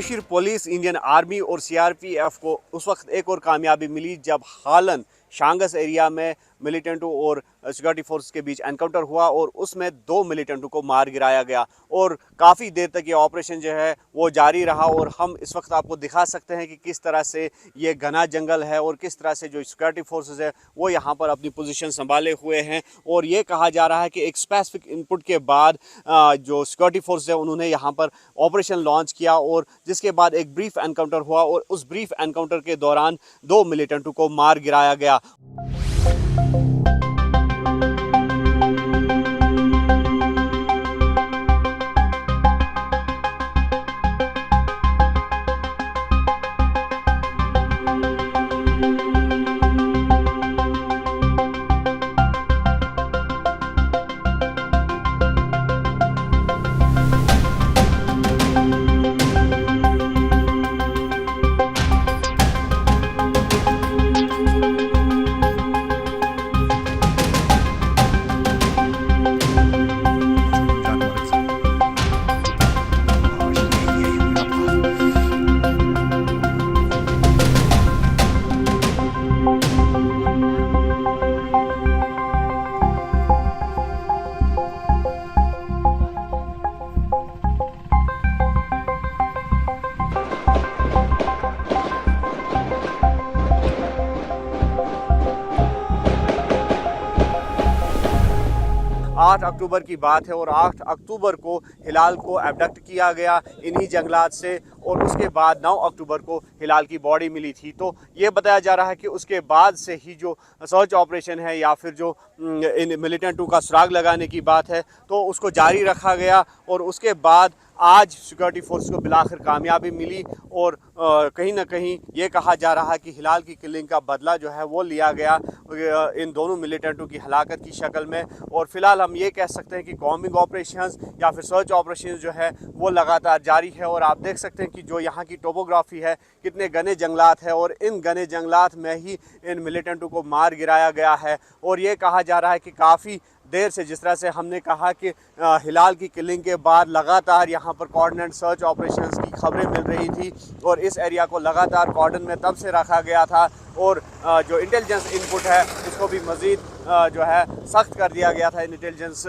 Kashmir police, Indian army और CRPF को उस वक्त एक और कामयाबी मिली जब हालन शांगस एरिया में मिलिटेंटों और सिक्योरिटी फोर्स के बीच एनकाउंटर हुआ और उसमें 2 मिलिटेंटों को मार गिराया गया और काफ़ी देर तक ये ऑपरेशन जो है वो जारी रहा। और हम इस वक्त आपको दिखा सकते हैं कि किस तरह से ये घना जंगल है और किस तरह से जो सिक्योरिटी फोर्सेस है वो यहाँ पर अपनी पोजीशन संभाले हुए हैं। और ये कहा जा रहा है कि एक स्पेसिफिक इनपुट के बाद जो सिक्योरिटी फोर्स है उन्होंने यहाँ पर ऑपरेशन लॉन्च किया और जिसके बाद एक ब्रीफ एनकाउंटर हुआ और उस ब्रीफ एनकाउंटर के दौरान 2 मिलिटेंटों को मार गिराया गया। 8 अक्टूबर की बात है और 8 अक्टूबर को हिलाल को एबडक्ट किया गया इन्हीं जंगलात से और उसके बाद 9 अक्टूबर को हिलाल की बॉडी मिली थी। तो ये बताया जा रहा है कि उसके बाद से ही जो सर्च ऑपरेशन है या फिर जो इन मिलिटेंटों का सुराग लगाने की बात है तो उसको जारी रखा गया और उसके बाद आज सिक्योरिटी फोर्स को बिलाखिर कामयाबी मिली और कहीं ना कहीं ये कहा जा रहा है कि हिलाल की किलिंग का बदला जो है वो लिया गया इन दोनों मिलिटेंटों की हलाकत की शक्ल में। और फिलहाल हम ये कह सकते हैं कि कॉम्बिंग ऑपरेशंस या फिर सर्च ऑपरेशंस जो है वो लगातार जारी है। और आप देख सकते हैं कि जो यहाँ की टोपोग्राफी है कितने घने जंगलात है और इन घने जंगलात में ही इन मिलिटेंटों को मार गिराया गया है। और ये कहा जा रहा है कि काफ़ी देर से, जिस तरह से हमने कहा कि हिलाल की किलिंग के बाद लगातार यहाँ पर कोऑर्डिनेट सर्च ऑपरेशंस की खबरें मिल रही थी और इस एरिया को लगातार कॉर्डन में तब से रखा गया था और जो इंटेलिजेंस इनपुट है उसको भी मज़ीद जो है सख्त कर दिया गया था। इंटेलिजेंस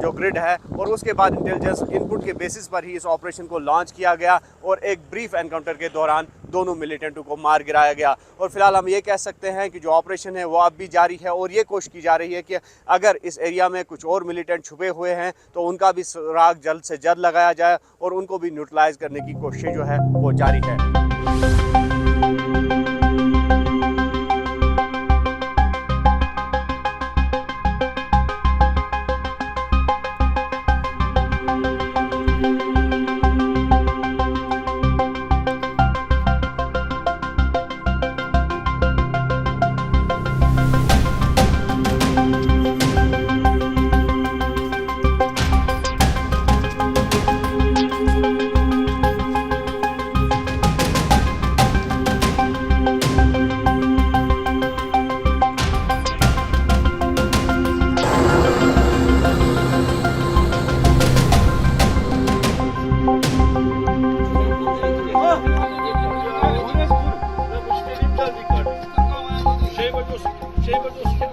जो ग्रिड है और उसके बाद इंटेलिजेंस इनपुट के बेसिस पर ही इस ऑपरेशन को लॉन्च किया गया और एक ब्रीफ एनकाउंटर के दौरान दोनों मिलिटेंटों को मार गिराया गया। और फिलहाल हम ये कह सकते हैं कि जो ऑपरेशन है वो अब भी जारी है और ये कोशिश की जा रही है कि अगर इस एरिया में कुछ और मिलिटेंट छुपे हुए हैं तो उनका भी सुराग जल्द से जल्द लगाया जाए और उनको भी न्यूट्रलाइज करने की कोशिश जो है वो जारी है। Şey bakıyorsun.